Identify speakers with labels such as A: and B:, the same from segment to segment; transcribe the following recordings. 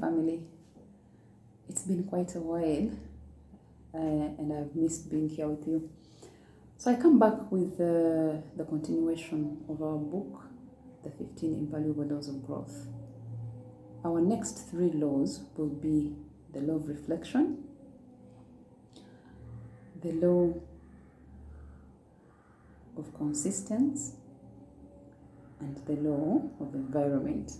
A: family. It's been quite a while, and I've missed being here with you. So I come back with the continuation of our book, The 15 Invaluable Laws of Growth. Our next 3 laws will be the law of reflection, the law of consistency, and the law of environment.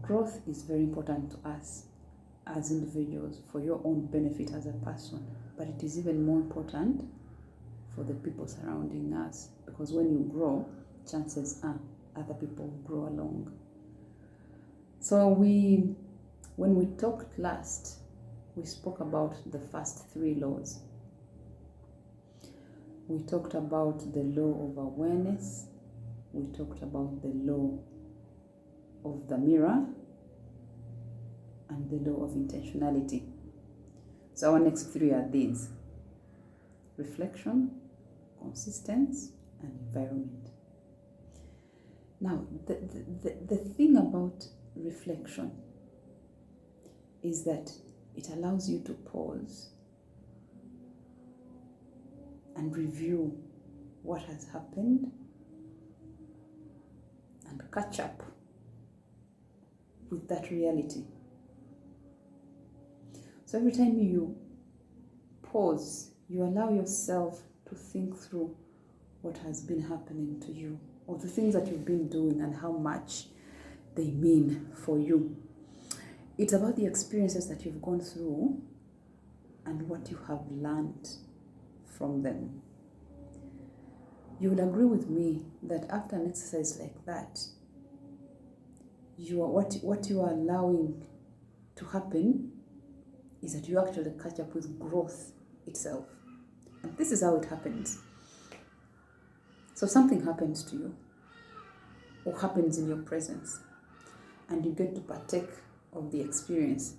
A: Growth is very important to us as individuals for your own benefit as a person, but it is even more important for the people surrounding us, because when you grow, chances are other people will grow along. So when we talked last, we spoke about the first 3 laws. We talked about the law of awareness, we talked about the law of the mirror, and the law of intentionality. So our next 3 are these: reflection, consistency, and environment. Now, the thing about reflection is that it allows you to pause and review what has happened and catch up with that reality. So every time you pause, you allow yourself to think through what has been happening to you, or the things that you've been doing and how much they mean for you. It's about the experiences that you've gone through and what you have learned from them. You will agree with me that after an exercise like that, what you are allowing to happen is that you actually catch up with growth itself. And this is how it happens. So something happens to you, or happens in your presence, and you get to partake of the experience.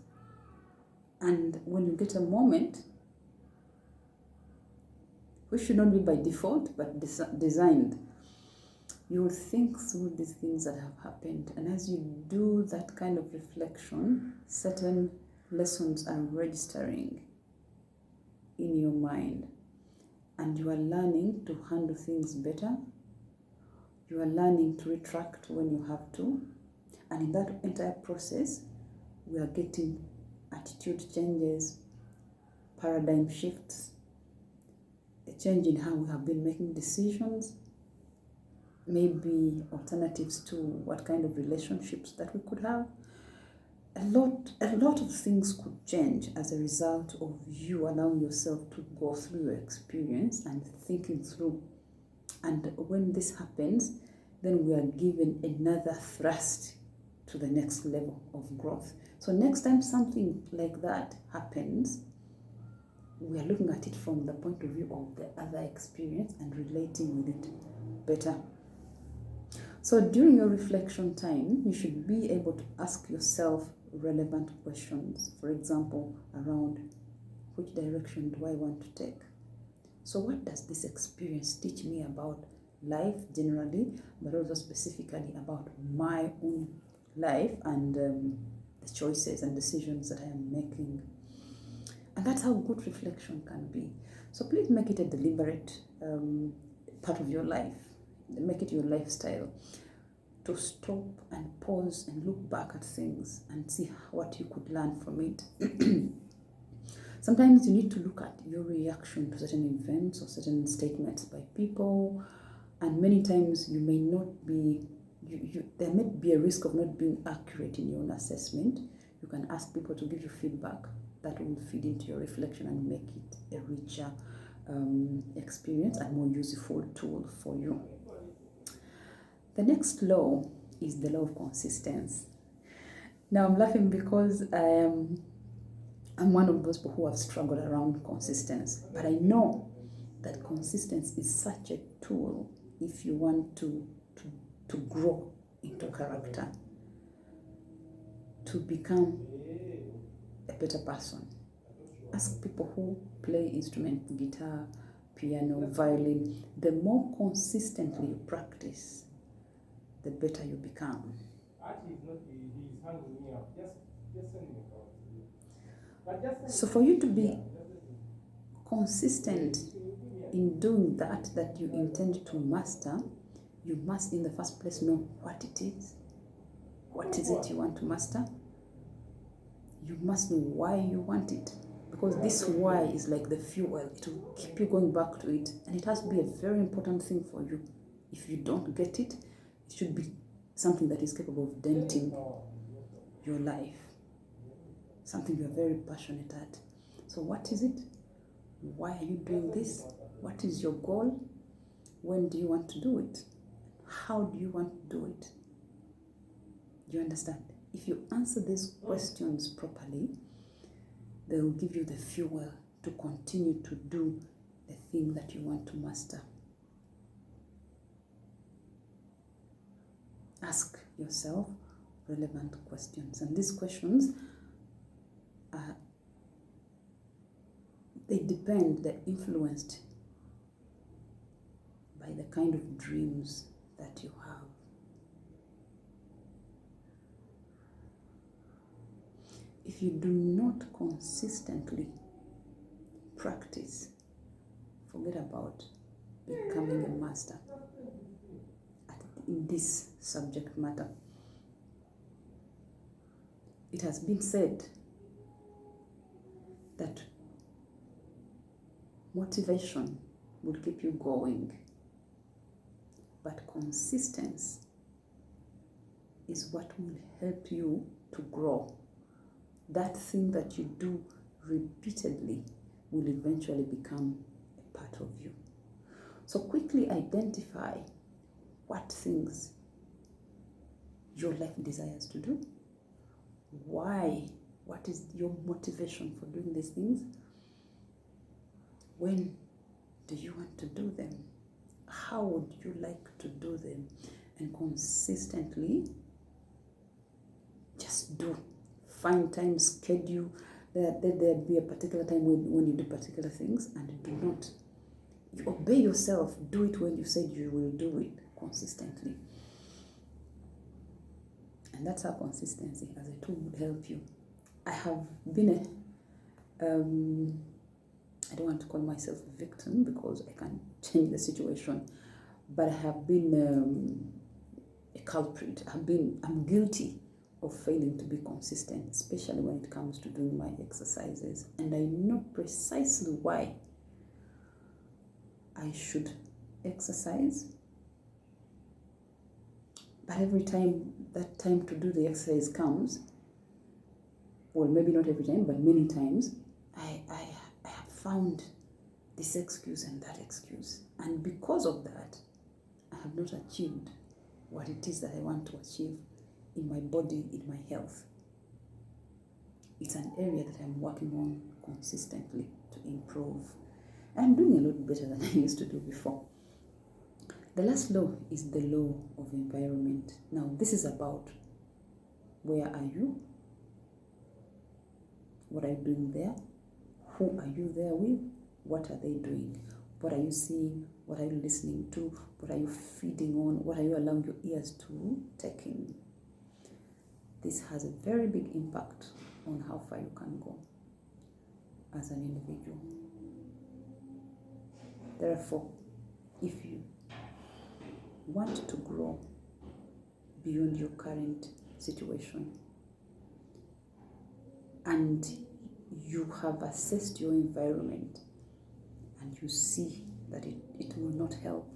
A: And when you get a moment, which should not be by default, but designed, you will think through these things that have happened. And as you do that kind of reflection, certain lessons are registering in your mind, and you are learning to handle things better. You are learning to retract when you have to. And in that entire process, we are getting attitude changes, paradigm shifts, a change in how we have been making decisions, maybe alternatives to what kind of relationships that we could have. A lot of things could change as a result of you allowing yourself to go through your experience and thinking through. And when this happens, then we are given another thrust to the next level of growth. So next time something like that happens, we are looking at it from the point of view of the other experience and relating with it better. So during your reflection time, you should be able to ask yourself relevant questions. For example, around which direction do I want to take? So what does this experience teach me about life generally, but also specifically about my own life and the choices and decisions that I am making? And that's how good reflection can be. So please make it a deliberate part of your life. Make it your lifestyle, to stop and pause and look back at things and see what you could learn from it. Sometimes you need to look at your reaction to certain events or certain statements by people, and many times you may not be, there may be a risk of not being accurate in your own assessment. You can ask people to give you feedback that will feed into your reflection and make it a richer experience and more useful tool for you. The next law is the law of consistency. Now I'm laughing because I'm one of those people who have struggled around consistency, but I know that consistency is such a tool if you want to grow into character, to become a better person. Ask people who play instruments, guitar, piano, violin. The more consistently you practice, the better you become. So for you to be consistent in doing that you intend to master, you must in the first place know what it is. What is it you want to master? You must know why you want it. Because this why is like the fuel. It will keep you going back to it. And it has to be a very important thing for you. If you don't get it, it should be something that is capable of denting your life. Something you're very passionate at. So what is it? Why are you doing this? What is your goal? When do you want to do it? How do you want to do it? You understand? If you answer these questions properly, they will give you the fuel to continue to do the thing that you want to master. Ask yourself relevant questions. And these questions, they're influenced by the kind of dreams that you have. If you do not consistently practice, forget about becoming a master in this subject matter. It has been said that motivation will keep you going, but consistency is what will help you to grow. That thing that you do repeatedly will eventually become a part of you. So quickly identify what things your life desires to do. Why? What is your motivation for doing these things? When do you want to do them? How would you like to do them? And consistently just do. Find time, schedule. Let there be a particular time when you do particular things, and do not. You obey yourself. Do it when you said you will do it consistently. And that's how consistency as a tool would help you. I have been I don't want to call myself a victim because I can't change the situation, but I have been a culprit. I'm guilty of failing to be consistent, especially when it comes to doing my exercises. And I know precisely why I should exercise. But every time that time to do the exercise comes, well, maybe not every time, but many times, I have found this excuse and that excuse. And because of that, I have not achieved what it is that I want to achieve in my body, in my health. It's an area that I'm working on consistently to improve. And I'm doing a lot better than I used to do before. The last law is the law of environment. Now, this is about where are you? What are you doing there? Who are you there with? What are they doing? What are you seeing? What are you listening to? What are you feeding on? What are you allowing your ears to take in? This has a very big impact on how far you can go as an individual. Therefore, if you want to grow beyond your current situation and you have assessed your environment and you see that it will not help,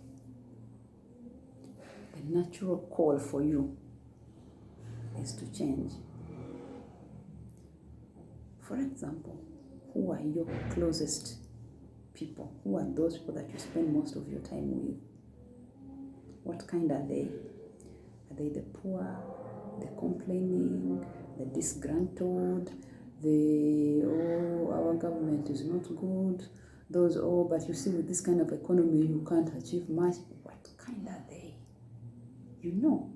A: the natural call for you is to change. For example, who are your closest people? Who are those people that you spend most of your time with? What kind are they? Are they the poor, the complaining, the disgruntled, our government is not good, those, but you see with this kind of economy you can't achieve much? What kind are they? You know,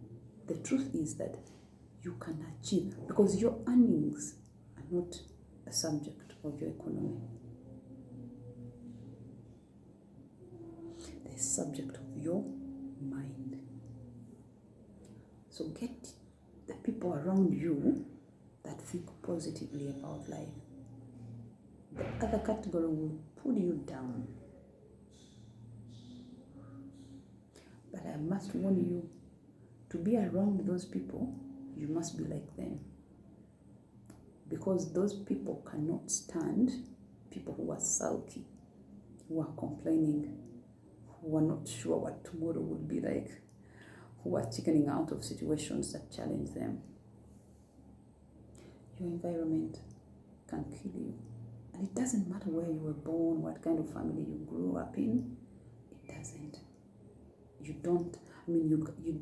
A: the truth is that you can achieve, because your earnings are not a subject of your economy. They're a subject of your mind. So get the people around you that think positively about life. The other category will pull you down. But I must warn you, to be around those people, you must be like them. Because those people cannot stand people who are sulky, who are complaining, who are not sure what tomorrow will be like, who are chickening out of situations that challenge them. Your environment can kill you. And it doesn't matter where you were born, what kind of family you grew up in. It doesn't. You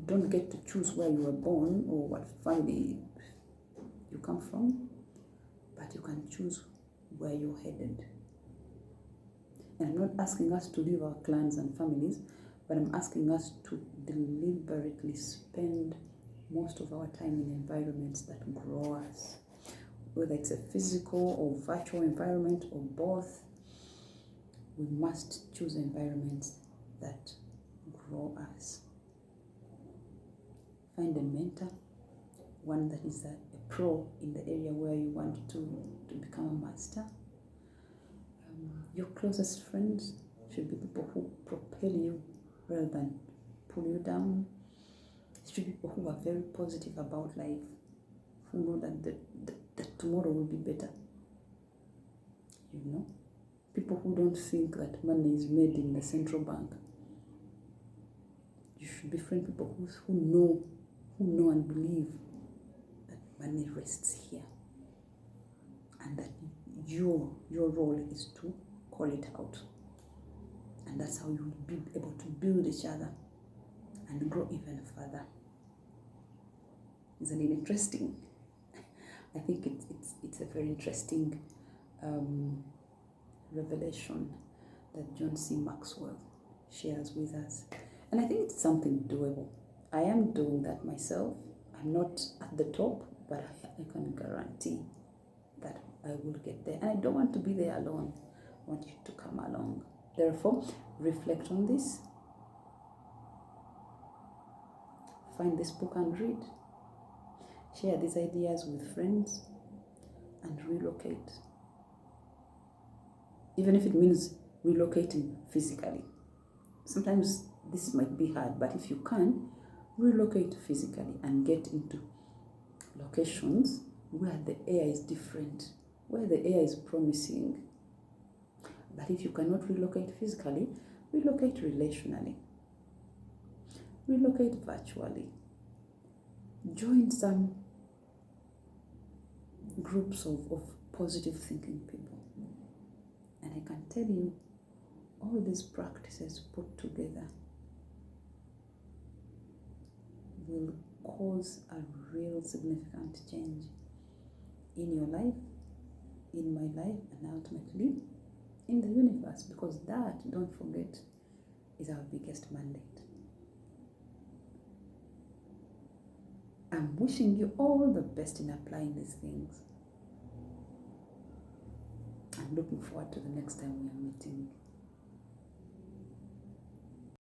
A: don't get to choose where you were born or what family you come from, but you can choose where you're headed. And I'm not asking us to leave our clans and families, but I'm asking us to deliberately spend most of our time in environments that grow us. Whether it's a physical or virtual environment or both, we must choose environments that grow us. Find a mentor, one that is a pro in the area where you want to become a master. Your closest friends should be people who propel you rather than pull you down. It should be people who are very positive about life, who know that tomorrow will be better. You know, people who don't think that money is made in the central bank. You should befriend people who know and believe that money rests here, and that your role is to call it out. And that's how you will be able to build each other and grow even further. Isn't it interesting? I think it's a very interesting revelation that John C. Maxwell shares with us. And I think it's something doable. I am doing that myself. I'm not at the top, but I can guarantee that I will get there. And I don't want to be there alone. I want you to come along. Therefore, reflect on this. Find this book and read. Share these ideas with friends and relocate. Even if it means relocating physically. Sometimes this might be hard, but if you can, relocate physically and get into locations where the air is different, where the air is promising. But if you cannot relocate physically, relocate relationally. Relocate virtually. Join some groups of positive thinking people. And I can tell you, all these practices put together will cause a real significant change in your life, in my life, and ultimately in the universe, because that, don't forget, is our biggest mandate. I'm wishing you all the best in applying these things. I'm looking forward to the next time we are meeting.